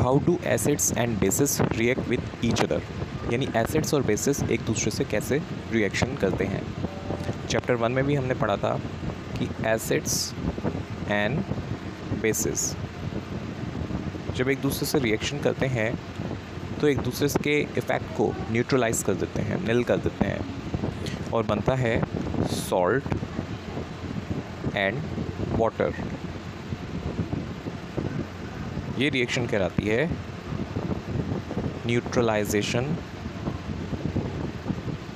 How do acids and bases react with each other, यानी acids और basis एक दूसरे से कैसे रिएक्शन करते हैं। चैप्टर 1 में भी हमने पढ़ा था कि एसिड्स एंड बेसिस जब एक दूसरे से रिएक्शन करते हैं तो एक दूसरे के इफ़ेक्ट को न्यूट्रलाइज कर देते हैं, निल कर देते हैं, और बनता है सॉल्ट एंड वाटर। ये रिएक्शन कहलाती है न्यूट्रलाइजेशन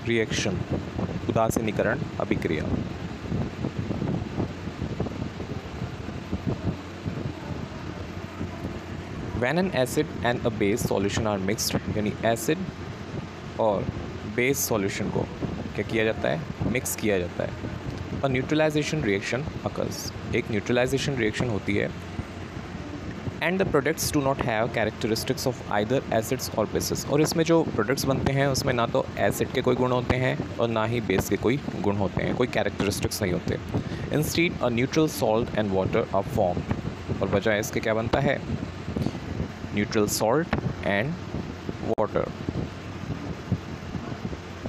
रिएक्शन, उदासीनीकरण अभिक्रिया। When an acid and a base solution are mixed, यानी एसिड और बेस सॉल्यूशन को क्या किया जाता है, मिक्स किया जाता है। और न्यूट्रलाइजेशन रिएक्शन अकर्स, एक न्यूट्रलाइजेशन रिएक्शन होती है। And the products do not have characteristics of either acids और बेसिस, और इसमें जो प्रोडक्ट्स बनते हैं उसमें ना तो एसिड के कोई गुण होते हैं और ना ही बेस के कोई गुण होते हैं, कोई कैरेक्टरिस्टिक्स नहीं होते। Instead a neutral salt and water are formed, और बजाय इसके क्या बनता है, neutral salt and water.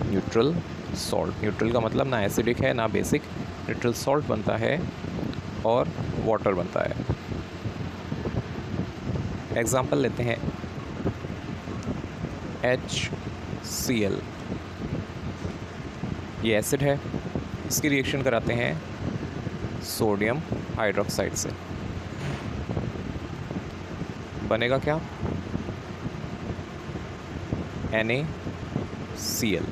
Neutral salt, neutral का मतलब ना एसिडिक है ना बेसिक, न्यूट्रल सॉल्ट बनता है और वाटर बनता है। एग्जाम्पल लेते हैं HCl, ये एसिड है, इसकी रिएक्शन कराते हैं सोडियम हाइड्रोक्साइड से, बनेगा क्या, NaCl,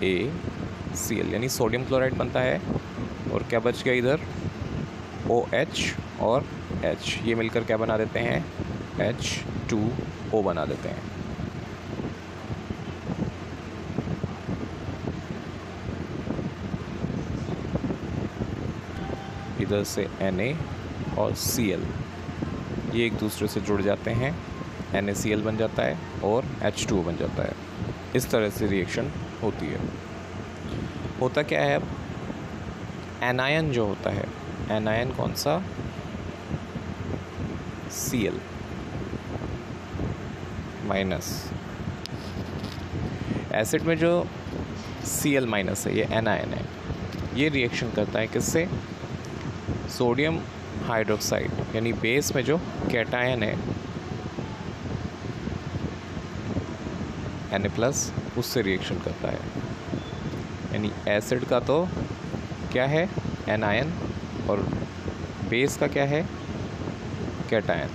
NaCl यानी सोडियम क्लोराइड बनता है। और क्या बच गया इधर, OH और H, ये मिलकर क्या बना देते हैं, H2O बना देते हैं। इधर से Na और Cl ये एक दूसरे से जुड़ जाते हैं, NaCl बन जाता है और H2O बन जाता है। इस तरह से रिएक्शन होती है। होता क्या है अब, एनायन जो होता है, एनायन कौन सा, Cl माइनस, एसिड में जो Cl माइनस है ये एनायन है, ये रिएक्शन करता है किससे, सोडियम हाइड्रोक्साइड यानी बेस में जो कैटायन है Na+, उससे रिएक्शन करता है। यानी एसिड का तो क्या है, एनायन, और बेस का क्या है, कैटायन।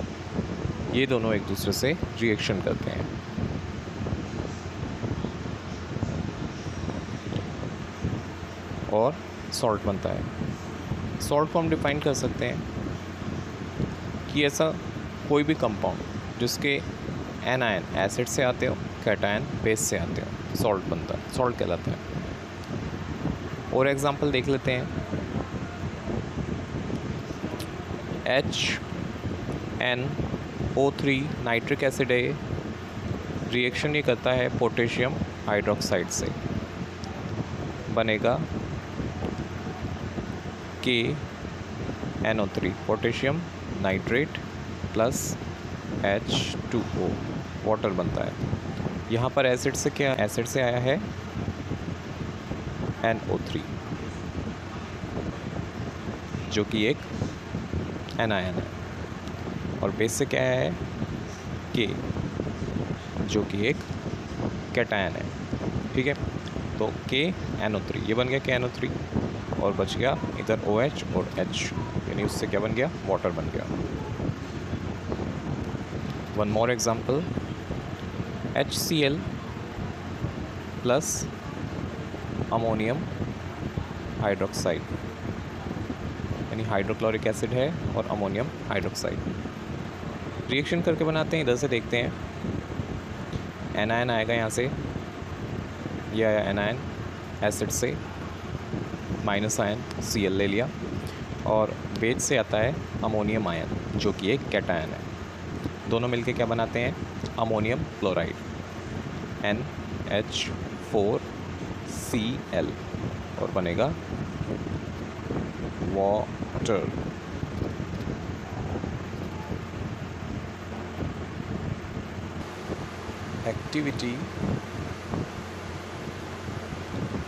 ये दोनों एक दूसरे से रिएक्शन करते हैं। और सॉल्ट बनता है। सॉल्ट को हम डिफाइन कर सकते हैं कि ऐसा कोई भी कंपाउंड जिसके एनायन एसिड से आते हो, कैटायन बेस से आते हो, सॉल्ट बनता है, सॉल्ट कहलाता है। और एग्जांपल देख लेते हैं, HNO3 नाइट्रिक एसिड है, रिएक्शन ये करता है पोटेशियम हाइड्रोक्साइड से, बनेगा KNO3, potassium nitrate plus H2O, water बनता है। यहाँ पर एसिड से क्या, एसिड से आया है NO3 जो कि एक एनायन है, और बेस से क्या है, K जो कि एक कैटायन है। ठीक है, तो KNO3 ये बन गया KNO3, और बच गया इधर OH और H, यानी उससे क्या बन गया, वाटर बन गया। One more example, HCl plus ammonium hydroxide, यानी हाइड्रोक्लोरिक एसिड है और अमोनियम हाइड्रोक्साइड, रिएक्शन करके बनाते हैं। इधर से देखते हैं, एनायन आएगा यहाँ से, ये आया एनायन एसिड से, माइनस आयन Cl ले लिया, और बेस से आता है अमोनियम आयन जो कि एक कैटायन है। दोनों मिलके क्या बनाते हैं, अमोनियम क्लोराइड NH4Cl, और बनेगा water. Activity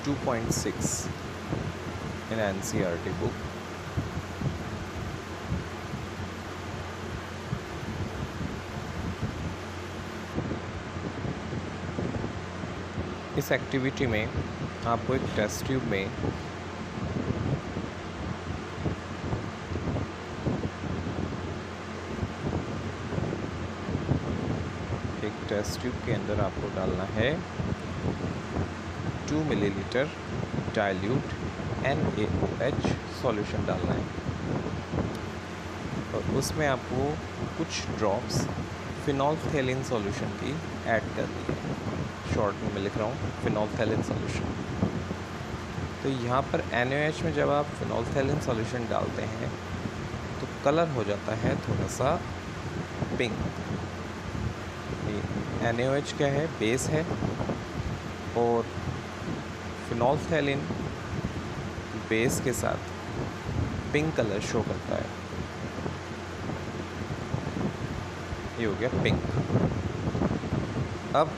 2.6 in NCERT book. इस एक्टिविटी में आपको एक टेस्ट ट्यूब में टेस्ट ट्यूब के अंदर आपको डालना है 2 मिलीलीटर डाइल्यूट NaOH सॉल्यूशन डालना है और उसमें आपको कुछ ड्रॉप्स फिनोल्फथैलीन सॉल्यूशन की ऐड करनी है। शॉर्ट में मैं लिख रहा हूँ फिनोल्फथैलीन सॉल्यूशन। तो यहाँ पर NaOH में जब आप फिनोल्फथैलीन सॉल्यूशन डालते हैं तो कलर हो जाता है थोड़ा सा पिंक। NaOH क्या है? बेस है और फिनोल्फथैलीन बेस के साथ पिंक कलर शो करता है। ये हो गया पिंक। अब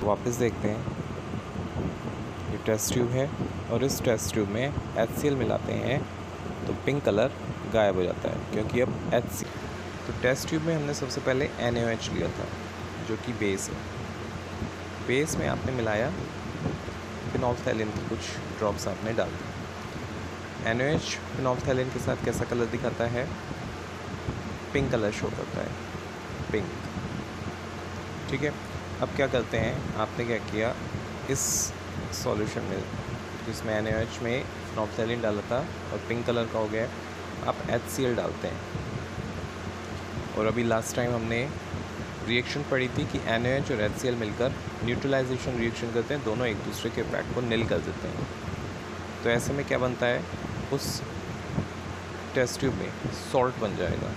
वापस देखते हैं, ये टेस्ट ट्यूब है और इस टेस्ट ट्यूब में HCl मिलाते हैं तो पिंक कलर गायब हो जाता है क्योंकि अब HCl। तो टेस्ट ट्यूब में हमने सबसे पहले NaOH लिया था जो कि बेस है। बेस में आपने मिलाया फिनोल्फथैलीन के कुछ ड्रॉप्स आपने डाल दिए। NaOH फिनोल्फथैलीन के साथ कैसा कलर दिखाता है? पिंक कलर शो करता है, पिंक। ठीक है, अब क्या करते हैं, आपने क्या किया, इस सॉल्यूशन में जिसमें NaOH में फिनोल्फथैलीन डाला था और पिंक कलर का हो गया, आप HCl डालते हैं। और अभी लास्ट टाइम हमने रिएक्शन पढ़ी थी कि NaOH और HCl मिलकर न्यूट्रलाइजेशन रिएक्शन करते हैं, दोनों एक दूसरे के इफेक्ट को निल कर देते हैं। तो ऐसे में क्या बनता है, उस टेस्ट ट्यूब में सॉल्ट बन जाएगा।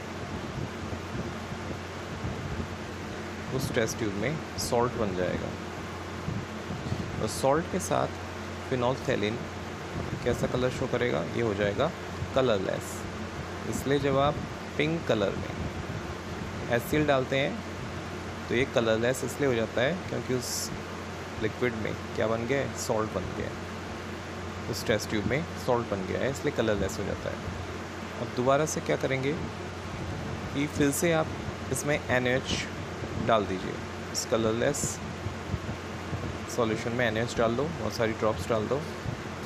उस टेस्ट ट्यूब में सॉल्ट बन जाएगा और सॉल्ट के साथ फिनोल्फथैलीन कैसा कलर शो करेगा? ये हो जाएगा कलरलेस। इसलिए जब आप पिंक कलर में HCl डालते हैं तो ये कलरलेस इसलिए हो जाता है क्योंकि उस लिक्विड में क्या बन गया है? सॉल्ट बन गया है। उस टेस्ट ट्यूब में सॉल्ट बन गया है इसलिए कलरलेस हो जाता है। अब दोबारा से क्या करेंगे कि फिर से आप इसमें NaOH डाल दीजिए। इस कलरलेस सॉल्यूशन में NaOH डाल दो, बहुत सारी ड्रॉप्स डाल दो।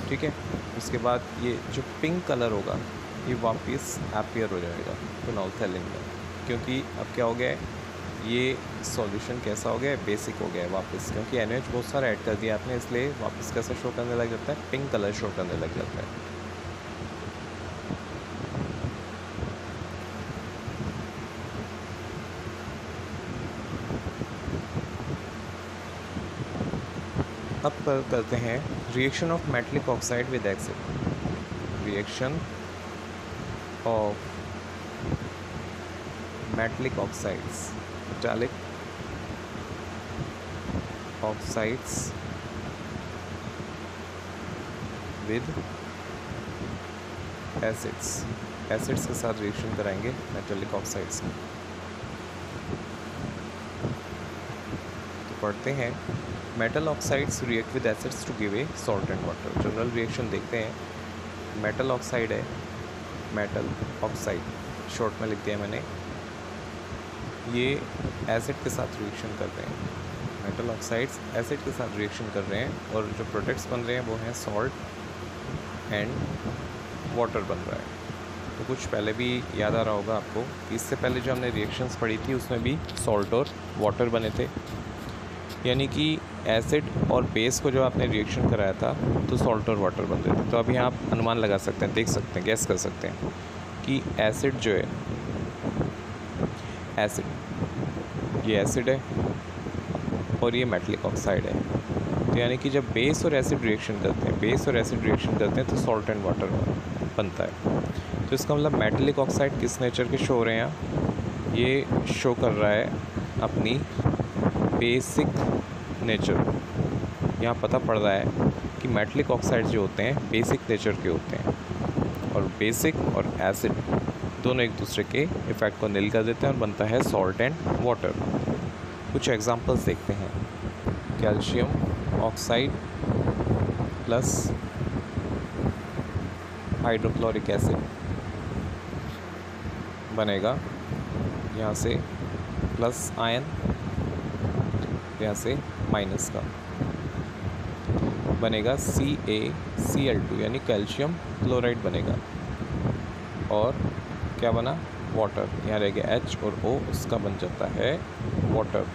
ठीक है, उसके बाद ये जो पिंक कलर होगा ये वापस अपीयर हो जाएगा फिनोल्फथैलीन में, क्योंकि अब क्या हो गया है, ये सॉल्यूशन कैसा हो गया है? बेसिक हो गया है वापस, क्योंकि NaOH बहुत सारा ऐड कर दिया आपने, इसलिए वापस कैसा शो करने लग जाता है? पिंक कलर शो करने लग जाता है। अब करते हैं reaction of metallic oxide with acid. Reaction of metallic oxides, metallic oxides with acids. Acids के साथ रिएक्शन कराएंगे मेटालिक ऑक्साइड्स का। तो पढ़ते हैं, metal oxides react with acids to give a salt and water. General reaction देखते हैं। Metal oxide है, मेटल ऑक्साइड शॉर्ट में लिख दिया मैंने, ये एसिड के साथ रिएक्शन कर रहे हैं। मेटल ऑक्साइड्स एसिड के साथ रिएक्शन कर रहे हैं और जो प्रोडक्ट्स बन रहे हैं वो हैं सॉल्ट एंड वाटर बन रहा है। तो कुछ पहले भी याद आ रहा होगा आपको, इससे पहले जो हमने रिएक्शंस पढ़ी थी उसमें भी सॉल्ट और वाटर बने थे, यानी कि एसिड और बेस को जो आपने रिएक्शन कराया था तो सॉल्ट और वाटर बन रहे थे। तो अभी आप अनुमान लगा सकते हैं, देख सकते हैं, गैस कर सकते हैं कि एसिड जो है, एसिड, ये एसिड है और ये मेटलिक ऑक्साइड है। तो यानी कि जब बेस और एसिड रिएक्शन करते हैं, बेस और एसिड रिएक्शन करते हैं तो सॉल्ट एंड वाटर बनता है। तो इसका मतलब मेटलिक ऑक्साइड किस नेचर के शो हो रहे हैं यहाँ? ये शो कर रहा है अपनी बेसिक नेचर। यहाँ पता पड़ रहा है कि मेटलिक ऑक्साइड जो होते हैं बेसिक नेचर के होते हैं और बेसिक और एसिड दोनों एक दूसरे के इफ़ेक्ट को निल कर देते हैं और बनता है सॉल्ट एंड वाटर। कुछ एग्जांपल्स देखते हैं। Calcium oxide plus hydrochloric acid बनेगा, यहाँ से प्लस आयन, यहाँ से माइनस का बनेगा CaCl2 यानी कैल्शियम क्लोराइड बनेगा। और क्या बना, वाटर, यहाँ रह गया H और O, उसका बन जाता है water.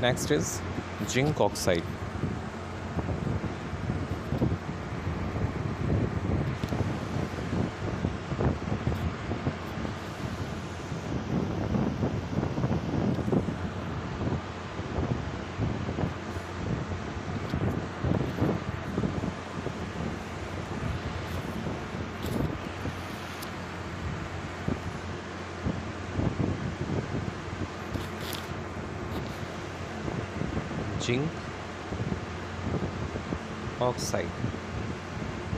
Next is zinc oxide. Zinc oxide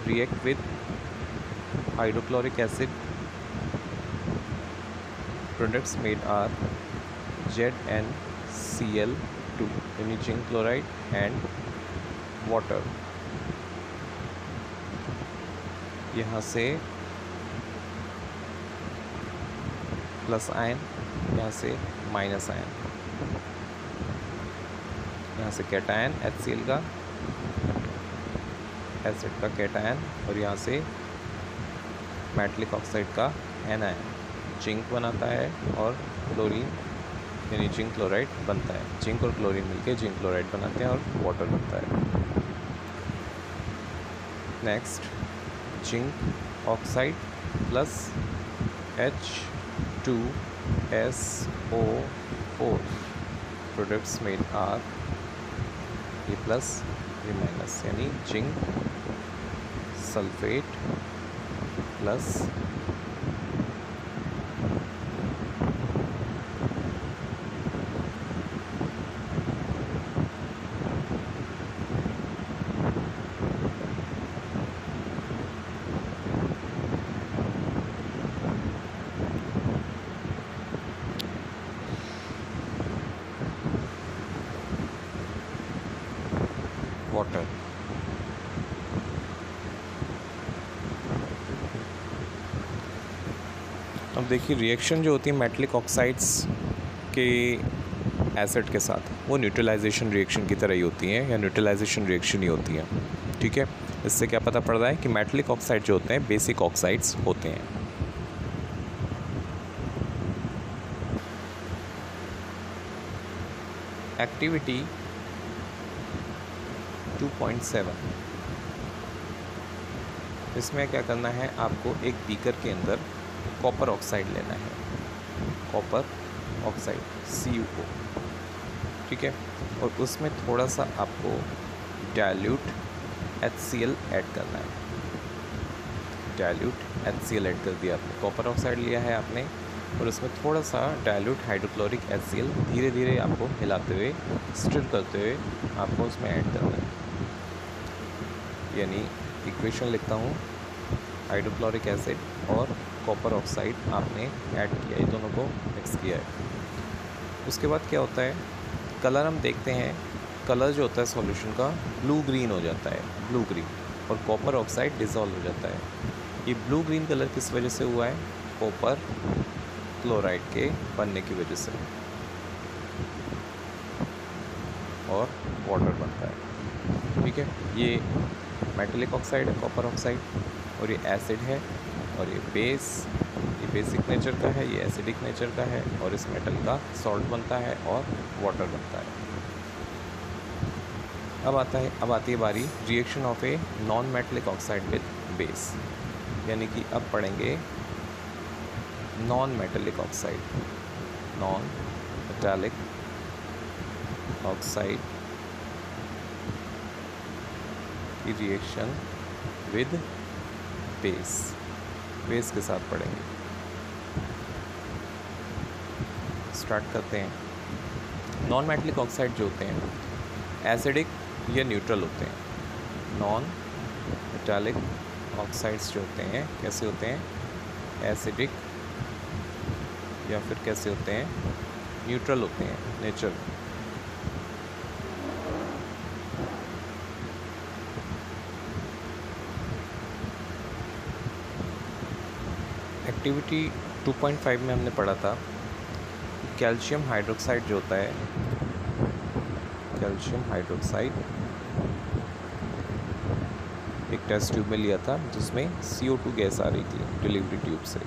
react with hydrochloric acid. Products made are ZnCl2 यानी जिंक क्लोराइड एंड वाटर। यहाँ से प्लस आयन, यहाँ से माइनस आयन, यहाँ से कैटायन HCl का, एसिड का कैटायन, और यहाँ से मेटलिक ऑक्साइड का एनायन जिंक बनाता है और क्लोरीन यानी जिंक क्लोराइड बनता है। जिंक और क्लोरीन मिलके जिंक क्लोराइड बनाते हैं और वाटर बनता है। Next zinc oxide plus H2SO4 products made are, ये प्लस ये माइनस यानी जिंक सल्फेट प्लस वाटर। अब देखिए रिएक्शन जो होती है मेटलिक ऑक्साइड्स के एसिड के साथ, वो न्यूट्रलाइजेशन रिएक्शन की तरह ही होती हैं या न्यूट्रलाइजेशन रिएक्शन ही होती हैं। ठीक है, इससे क्या पता पड़ रहा है कि मेटलिक ऑक्साइड जो होते हैं बेसिक ऑक्साइड्स होते हैं। एक्टिविटी 2.7, इसमें क्या करना है, आपको एक बीकर के अंदर कॉपर ऑक्साइड लेना है, कॉपर ऑक्साइड CuO, ठीक है, और उसमें थोड़ा सा आपको डाइल्यूट HCl ऐड करना है। डाइल्यूट HCl ऐड कर दिया आपने, कॉपर ऑक्साइड लिया है आपने और उसमें थोड़ा सा डाइल्यूट हाइड्रोक्लोरिक HCl धीरे धीरे आपको हिलाते हुए, स्टिर करते हुए आपको उसमें ऐड करना है। यानी इक्वेशन लिखता हूँ, हाइड्रोक्लोरिक एसिड और कॉपर ऑक्साइड आपने ऐड किया, ये दोनों को मिक्स किया है। उसके बाद क्या होता है, कलर हम देखते हैं, कलर जो होता है सॉल्यूशन का ब्लू ग्रीन हो जाता है, ब्लू ग्रीन, और कॉपर ऑक्साइड डिसॉल्व हो जाता है। ये ब्लू ग्रीन कलर किस वजह से हुआ है, कॉपर क्लोराइड के बनने की वजह से, और वाटर बनता है। ठीक है, ये मेटलिक ऑक्साइड है, कॉपर ऑक्साइड, और ये एसिड है, और ये बेस, ये बेसिक नेचर का है, ये एसिडिक नेचर का है, और इस मेटल का सॉल्ट बनता है और वाटर बनता है। अब आती है बारी reaction of a non metallic oxide with base, यानी कि अब पढ़ेंगे non metallic oxide, non metallic oxide की रिएक्शन विद बेस, बेस के साथ पढ़ेंगे। स्टार्ट करते हैं। नॉन मेटलिक ऑक्साइड जो होते हैं एसिडिक या न्यूट्रल होते हैं। नॉन मेटालिक ऑक्साइड्स जो होते हैं कैसे होते हैं, एसिडिक या फिर कैसे होते हैं, न्यूट्रल होते हैं, नेचर। एक्टिविटी 2.5 में हमने पढ़ा था कैल्शियम हाइड्रोक्साइड जो होता है, कैल्शियम हाइड्रोक्साइड एक टेस्ट ट्यूब में लिया था जिसमें CO2 गैस आ रही थी डिलीवरी ट्यूब से।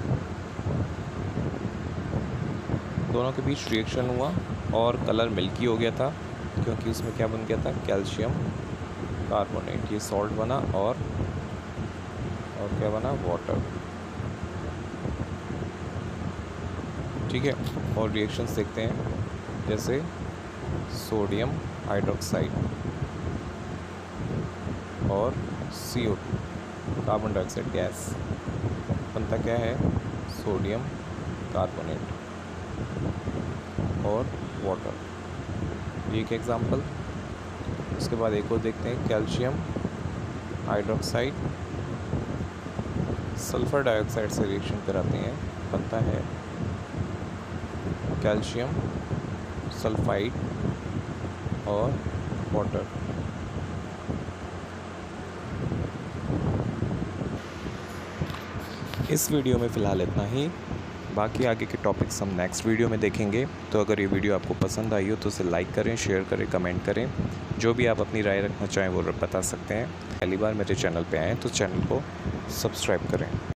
दोनों के बीच रिएक्शन हुआ और कलर मिल्की हो गया था क्योंकि उसमें क्या बन गया था, कैल्शियम कार्बोनेट, ये सॉल्ट बना और क्या बना, वाटर। ठीक है, और रिएक्शंस देखते हैं जैसे सोडियम हाइड्रोक्साइड और CO2 कार्बन डाइऑक्साइड गैस बनता क्या है, सोडियम कार्बोनेट और वाटर। ये एक एग्जांपल। उसके बाद एक और देखते हैं, कैल्शियम हाइड्रोक्साइड सल्फर डाइऑक्साइड से रिएक्शन कराते हैं, बनता है कैल्शियम सल्फाइड और वाटर। इस वीडियो में फ़िलहाल इतना ही, बाकी आगे के टॉपिक्स हम नेक्स्ट वीडियो में देखेंगे। तो अगर ये वीडियो आपको पसंद आई हो तो उसे लाइक करें, शेयर करें, कमेंट करें। जो भी आप अपनी राय रखना चाहें वो बता सकते हैं। पहली बार मेरे चैनल पे आएँ तो चैनल को सब्सक्राइब करें।